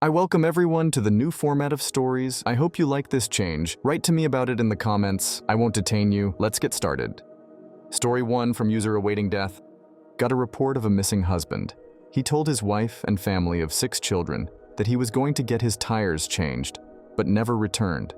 I welcome everyone to the new format of stories. I hope you like this change. Write to me about it in the comments. I won't detain you. Let's get started. Story 1 from user awaiting death. Got a report of a missing husband. He told his wife and family of 6 children that he was going to get his tires changed, but never returned.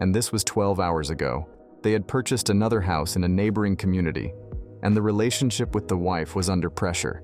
And this was 12 hours ago. They had purchased another house in a neighboring community, and the relationship with the wife was under pressure.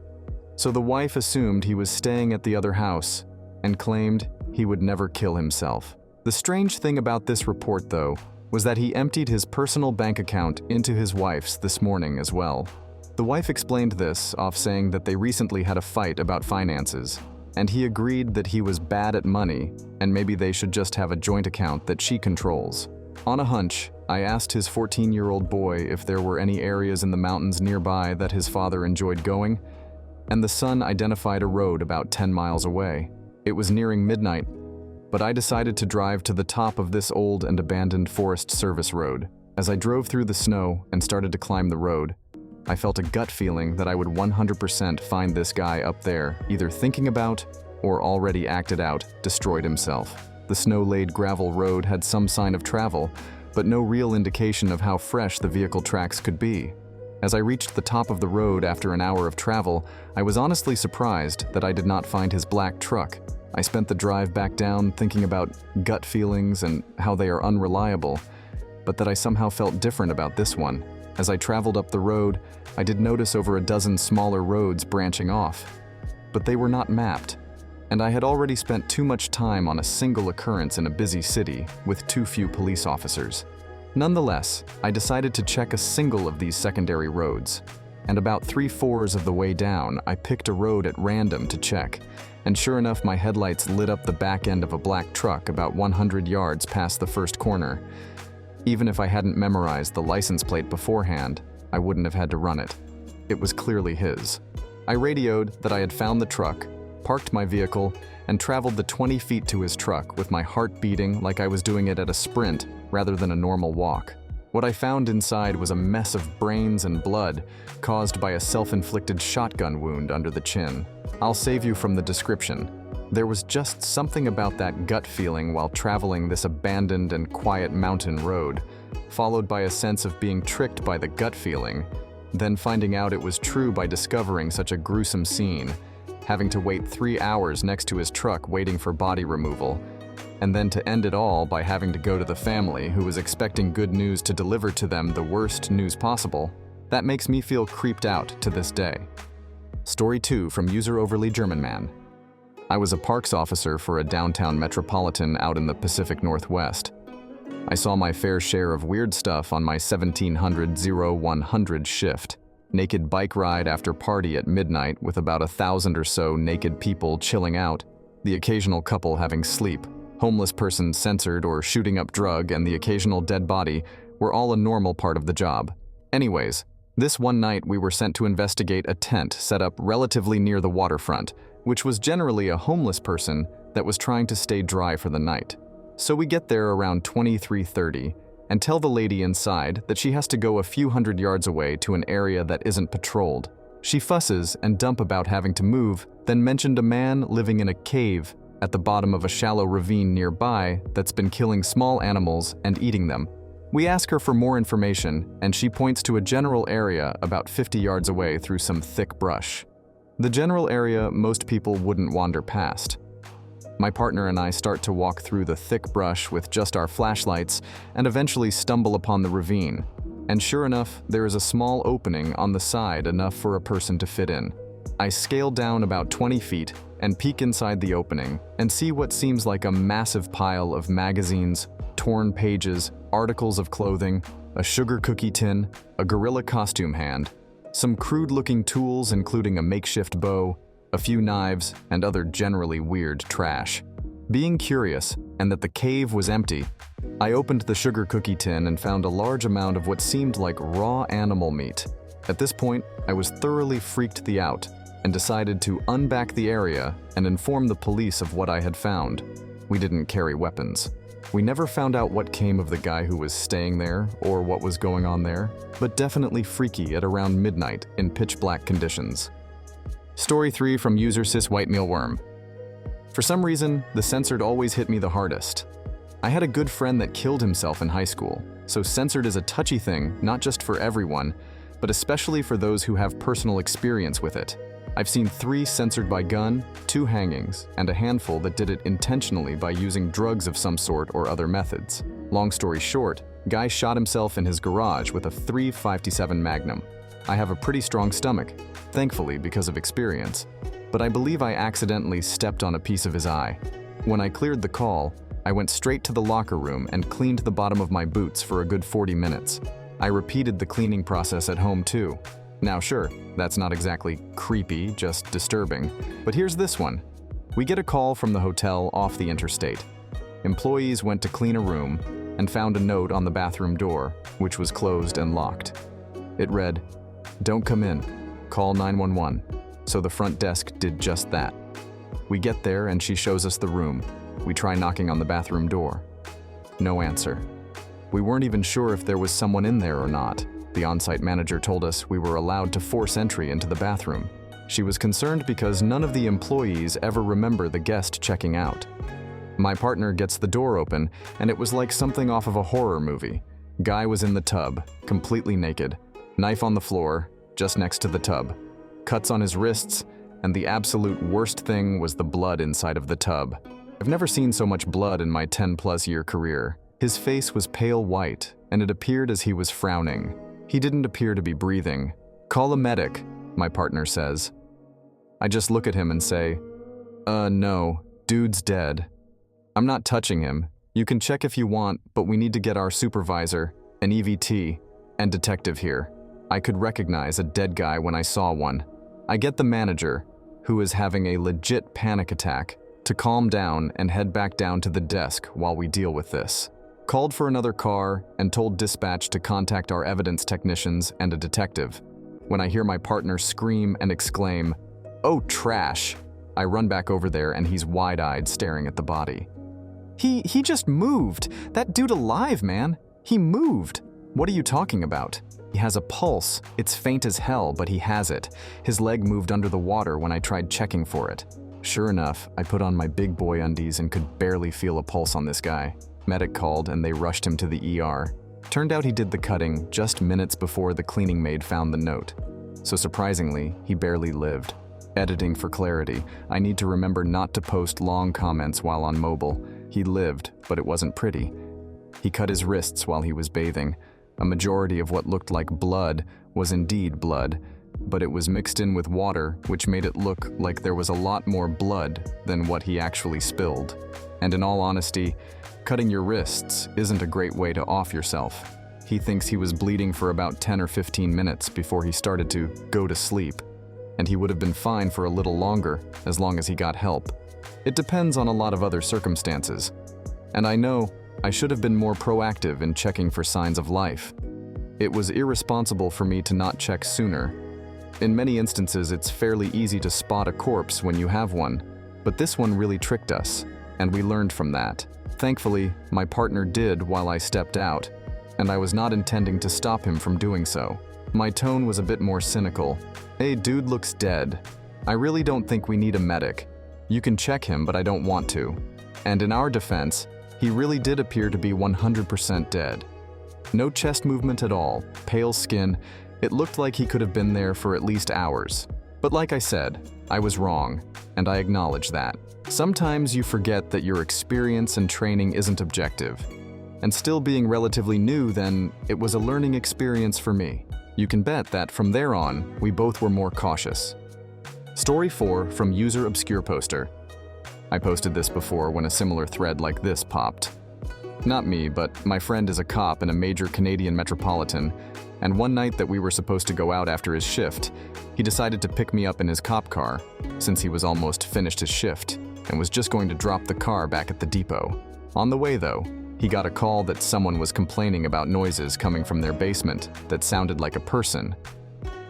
So the wife assumed he was staying at the other house and claimed he would never kill himself. The strange thing about this report, though, was that he emptied his personal bank account into his wife's this morning as well. The wife explained this off saying that they recently had a fight about finances, and he agreed that he was bad at money and maybe they should just have a joint account that she controls. On a hunch, I asked his 14-year-old boy if there were any areas in the mountains nearby that his father enjoyed going, and the son identified a road about 10 miles away. It was nearing midnight, but I decided to drive to the top of this old and abandoned Forest Service road. As I drove through the snow and started to climb the road, I felt a gut feeling that I would 100% find this guy up there, either thinking about or already acted out, destroyed himself. The snow-laid gravel road had some sign of travel, but no real indication of how fresh the vehicle tracks could be. As I reached the top of the road after an hour of travel, I was honestly surprised that I did not find his black truck. I spent the drive back down thinking about gut feelings and how they are unreliable, but that I somehow felt different about this one. As I traveled up the road, I did notice over a dozen smaller roads branching off, but they were not mapped, and I had already spent too much time on a single occurrence in a busy city with too few police officers. Nonetheless, I decided to check a single of these secondary roads, and about 3/4 of the way down, I picked a road at random to check, and sure enough, my headlights lit up the back end of a black truck about 100 yards past the first corner. Even if I hadn't memorized the license plate beforehand, I wouldn't have had to run it. It was clearly his. I radioed that I had found the truck, parked my vehicle, and traveled the 20 feet to his truck with my heart beating like I was doing it at a sprint rather than a normal walk. What I found inside was a mess of brains and blood caused by a self-inflicted shotgun wound under the chin. I'll save you from the description. There was just something about that gut feeling while traveling this abandoned and quiet mountain road, followed by a sense of being tricked by the gut feeling, then finding out it was true by discovering such a gruesome scene, having to wait 3 hours next to his truck waiting for body removal, and then to end it all by having to go to the family who was expecting good news to deliver to them the worst news possible. That makes me feel creeped out to this day. Story 2 from user overly German man. I was a parks officer for a downtown metropolitan out in the Pacific Northwest. I saw my fair share of weird stuff on my 1700-0100 shift. Naked bike ride after party at midnight with about 1,000 or so naked people chilling out, the occasional couple having sleep, homeless person censored or shooting up drug, and the occasional dead body were all a normal part of the job. Anyways, this one night we were sent to investigate a tent set up relatively near the waterfront, which was generally a homeless person that was trying to stay dry for the night. So we get there around 23:30 and tell the lady inside that she has to go a few hundred yards away to an area that isn't patrolled. She fusses and dump about having to move, then mentioned a man living in a cave at the bottom of a shallow ravine nearby that's been killing small animals and eating them. We ask her for more information, and she points to a general area about 50 yards away through some thick brush. The general area most people wouldn't wander past. My partner and I start to walk through the thick brush with just our flashlights and eventually stumble upon the ravine. And sure enough, there is a small opening on the side enough for a person to fit in. I scale down about 20 feet and peek inside the opening and see what seems like a massive pile of magazines, torn pages, articles of clothing, a sugar cookie tin, a gorilla costume hand, some crude-looking tools including a makeshift bow, a few knives, and other generally weird trash. Being curious, and that the cave was empty, I opened the sugar cookie tin and found a large amount of what seemed like raw animal meat. At this point, I was thoroughly freaked out and decided to unback the area and inform the police of what I had found. We didn't carry weapons. We never found out what came of the guy who was staying there or what was going on there, but definitely freaky at around midnight in pitch black conditions. Story 3 from user cis white mealworm. For some reason, the censored always hit me the hardest. I had a good friend that killed himself in high school, so censored is a touchy thing, not just for everyone, but especially for those who have personal experience with it. I've seen 3 censored by gun, 2 hangings, and a handful that did it intentionally by using drugs of some sort or other methods. Long story short, guy shot himself in his garage with a .357 Magnum. I have a pretty strong stomach, thankfully because of experience, but I believe I accidentally stepped on a piece of his eye. When I cleared the call, I went straight to the locker room and cleaned the bottom of my boots for a good 40 minutes. I repeated the cleaning process at home too. Now sure, that's not exactly creepy, just disturbing. But here's this one. We get a call from the hotel off the interstate. Employees went to clean a room and found a note on the bathroom door, which was closed and locked. It read, "Don't come in, call 911. So the front desk did just that. We get there and she shows us the room. We try knocking on the bathroom door. No answer. We weren't even sure if there was someone in there or not. The on-site manager told us we were allowed to force entry into the bathroom. She was concerned because none of the employees ever remember the guest checking out. My partner gets the door open, and it was like something off of a horror movie. Guy was in the tub, completely naked, knife on the floor, just next to the tub, cuts on his wrists, and the absolute worst thing was the blood inside of the tub. I've never seen so much blood in my 10+ year career. His face was pale white, and it appeared as he was frowning. He didn't appear to be breathing. Call a medic, my partner says. I just look at him and say, no, dude's dead. I'm not touching him. You can check if you want, but we need to get our supervisor, an EVT, and detective here. I could recognize a dead guy when I saw one. I get the manager, who is having a legit panic attack, to calm down and head back down to the desk while we deal with this. Called for another car and told dispatch to contact our evidence technicians and a detective. When I hear my partner scream and exclaim, "Oh, trash!" I run back over there and he's wide-eyed staring at the body. He just moved. That dude alive, man. He moved. What are you talking about? He has a pulse. It's faint as hell, but he has it. His leg moved under the water when I tried checking for it. Sure enough, I put on my big boy undies and could barely feel a pulse on this guy. Medic called and they rushed him to the ER. Turned out he did the cutting just minutes before the cleaning maid found the note. So surprisingly, he barely lived. Editing for clarity, I need to remember not to post long comments while on mobile. He lived, but it wasn't pretty. He cut his wrists while he was bathing. A majority of what looked like blood was indeed blood, but it was mixed in with water, which made it look like there was a lot more blood than what he actually spilled. And in all honesty, cutting your wrists isn't a great way to off yourself. He thinks he was bleeding for about 10 or 15 minutes before he started to go to sleep, and he would have been fine for a little longer as long as he got help. It depends on a lot of other circumstances. And I know I should have been more proactive in checking for signs of life. It was irresponsible for me to not check sooner. In many instances, it's fairly easy to spot a corpse when you have one, but this one really tricked us, and we learned from that. Thankfully, my partner did while I stepped out, and I was not intending to stop him from doing so. My tone was a bit more cynical. Hey, dude looks dead. I really don't think we need a medic. You can check him, but I don't want to. And in our defense, he really did appear to be 100% dead. No chest movement at all, pale skin. It looked like he could have been there for at least hours. But like I said, I was wrong, and I acknowledge that. Sometimes you forget that your experience and training isn't objective. And still being relatively new then, it was a learning experience for me. You can bet that from there on, we both were more cautious. Story 4 from user Obscure Poster. I posted this before when a similar thread like this popped. Not me, but my friend is a cop in a major Canadian metropolitan, and one night that we were supposed to go out after his shift, he decided to pick me up in his cop car, since he was almost finished his shift, and was just going to drop the car back at the depot. On the way though, he got a call that someone was complaining about noises coming from their basement that sounded like a person.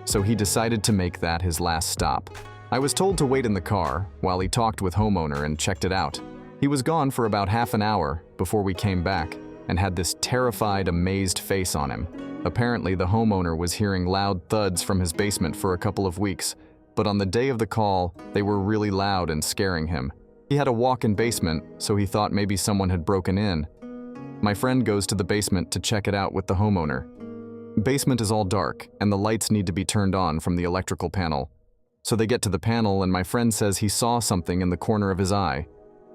So he decided to make that his last stop. I was told to wait in the car while he talked with homeowner and checked it out. He was gone for about half an hour before we came back and had this terrified, amazed face on him. Apparently, the homeowner was hearing loud thuds from his basement for a couple of weeks, but on the day of the call, they were really loud and scaring him. He had a walk-in basement, so he thought maybe someone had broken in. My friend goes to the basement to check it out with the homeowner. Basement is all dark, and the lights need to be turned on from the electrical panel. So they get to the panel, and my friend says he saw something in the corner of his eye.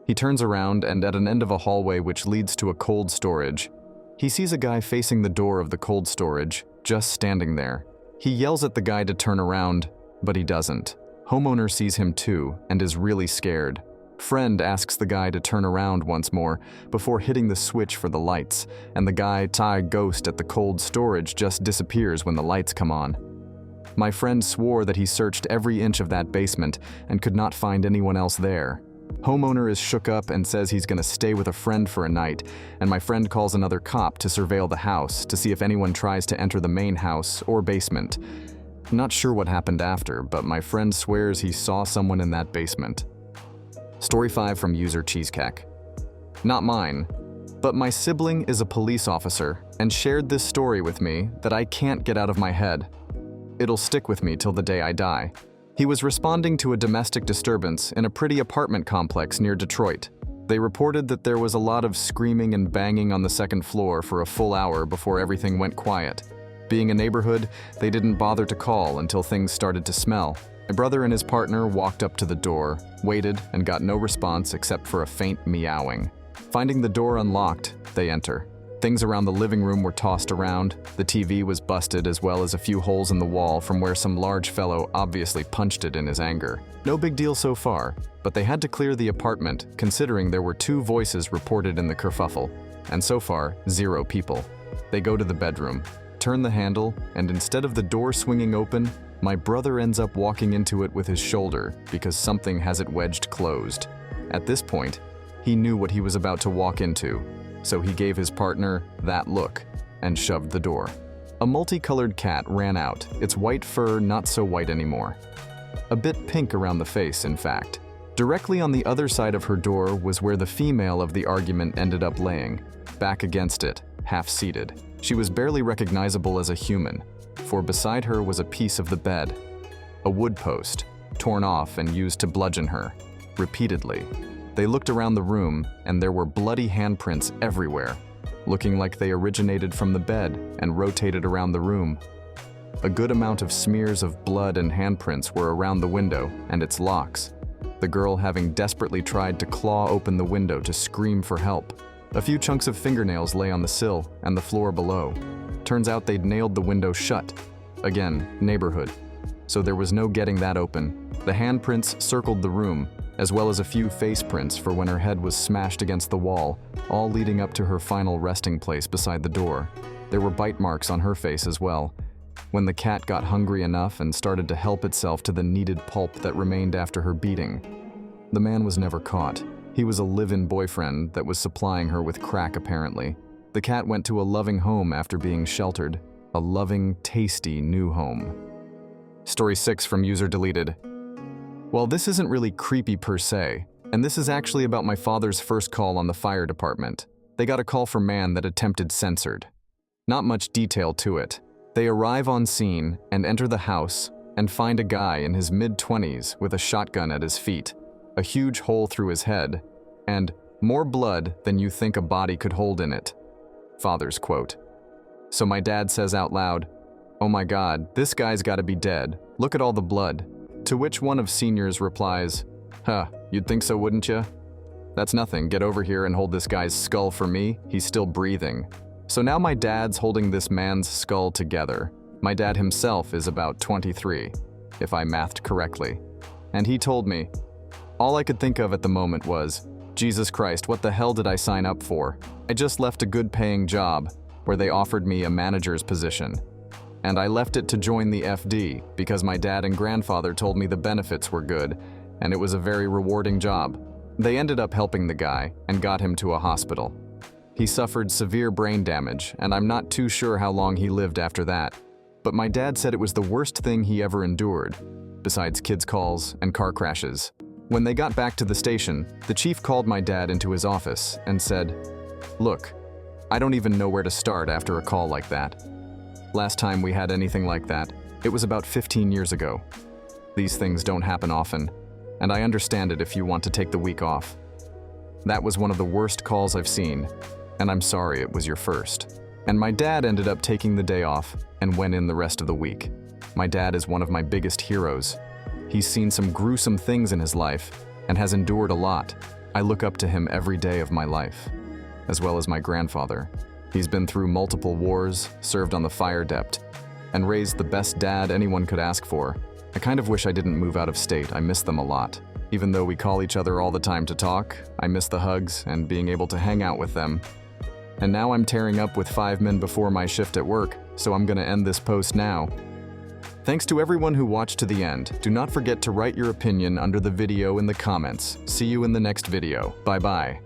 He turns around, and at an end of a hallway which leads to a cold storage, he sees a guy facing the door of the cold storage, just standing there. He yells at the guy to turn around, but he doesn't. Homeowner sees him too, and is really scared. Friend asks the guy to turn around once more before hitting the switch for the lights, and the guy, ghost at the cold storage, just disappears when the lights come on. My friend swore that he searched every inch of that basement and could not find anyone else there. Homeowner is shook up and says he's gonna stay with a friend for a night, and my friend calls another cop to surveil the house to see if anyone tries to enter the main house or basement. Not sure what happened after, but my friend swears he saw someone in that basement. Story 5 from user Cheesecake. Not mine, but my sibling is a police officer and shared this story with me that I can't get out of my head. It'll stick with me till the day I die. He was responding to a domestic disturbance in a pretty apartment complex near Detroit. They reported that there was a lot of screaming and banging on the second floor for a full hour before everything went quiet. Being a neighborhood, they didn't bother to call until things started to smell. My brother and his partner walked up to the door, waited, and got no response except for a faint meowing. Finding the door unlocked, they enter. Things around the living room were tossed around, the TV was busted as well as a few holes in the wall from where some large fellow obviously punched it in his anger. No big deal so far, but they had to clear the apartment considering there were 2 voices reported in the kerfuffle, and so far, 0 people. They go to the bedroom, turn the handle, and instead of the door swinging open, my brother ends up walking into it with his shoulder because something has it wedged closed. At this point, he knew what he was about to walk into, so he gave his partner that look and shoved the door. A multicolored cat ran out, its white fur not so white anymore. A bit pink around the face, in fact. Directly on the other side of her door was where the female of the argument ended up laying, back against it, half-seated. She was barely recognizable as a human, for beside her was a piece of the bed, a wood post, torn off and used to bludgeon her, repeatedly. They looked around the room, and there were bloody handprints everywhere, looking like they originated from the bed and rotated around the room. A good amount of smears of blood and handprints were around the window and its locks, the girl having desperately tried to claw open the window to scream for help. A few chunks of fingernails lay on the sill and the floor below. Turns out they'd nailed the window shut. Again, neighborhood. So there was no getting that open. The handprints circled the room, as well as a few face prints for when her head was smashed against the wall, all leading up to her final resting place beside the door. There were bite marks on her face as well. When the cat got hungry enough and started to help itself to the needed pulp that remained after her beating. The man was never caught. He was a live-in boyfriend that was supplying her with crack, apparently. The cat went to a loving home after being sheltered. A loving, tasty new home. Story 6 from user deleted. Well, this isn't really creepy per se, and this is actually about my father's first call on the fire department. They got a call for man that attempted censored. Not much detail to it. They arrive on scene and enter the house and find a guy in his mid-20s with a shotgun at his feet, a huge hole through his head, and more blood than you think a body could hold in it. Father's quote. So my dad says out loud, "Oh my God, this guy's gotta be dead. Look at all the blood." To which one of seniors replies, "Huh, you'd think so, wouldn't you? That's nothing, get over here and hold this guy's skull for me, he's still breathing." So now my dad's holding this man's skull together. My dad himself is about 23, if I mathed correctly. And he told me, all I could think of at the moment was, Jesus Christ, what the hell did I sign up for? I just left a good paying job where they offered me a manager's position. And I left it to join the FD because my dad and grandfather told me the benefits were good and it was a very rewarding job. They ended up helping the guy and got him to a hospital. He suffered severe brain damage and I'm not too sure how long he lived after that. But my dad said it was the worst thing he ever endured, besides kids' calls and car crashes. When they got back to the station, the chief called my dad into his office and said, "Look, I don't even know where to start after a call like that. Last time we had anything like that, it was about 15 years ago. These things don't happen often. and I understand it if you want to take the week off. That was one of the worst calls I've seen, and I'm sorry it was your first. And my dad ended up taking the day off and went in the rest of the week. My dad is one of my biggest heroes. He's seen some gruesome things in his life and has endured a lot. I look up to him every day of my life, as well as my grandfather. He's been through multiple wars, served on the fire depot, and raised the best dad anyone could ask for. I kind of wish I didn't move out of state. I miss them a lot. Even though we call each other all the time to talk, I miss the hugs and being able to hang out with them. And now I'm tearing up with 5 men before my shift at work, so I'm gonna end this post now. Thanks to everyone who watched to the end. Do not forget to write your opinion under the video in the comments. See you in the next video. Bye-bye.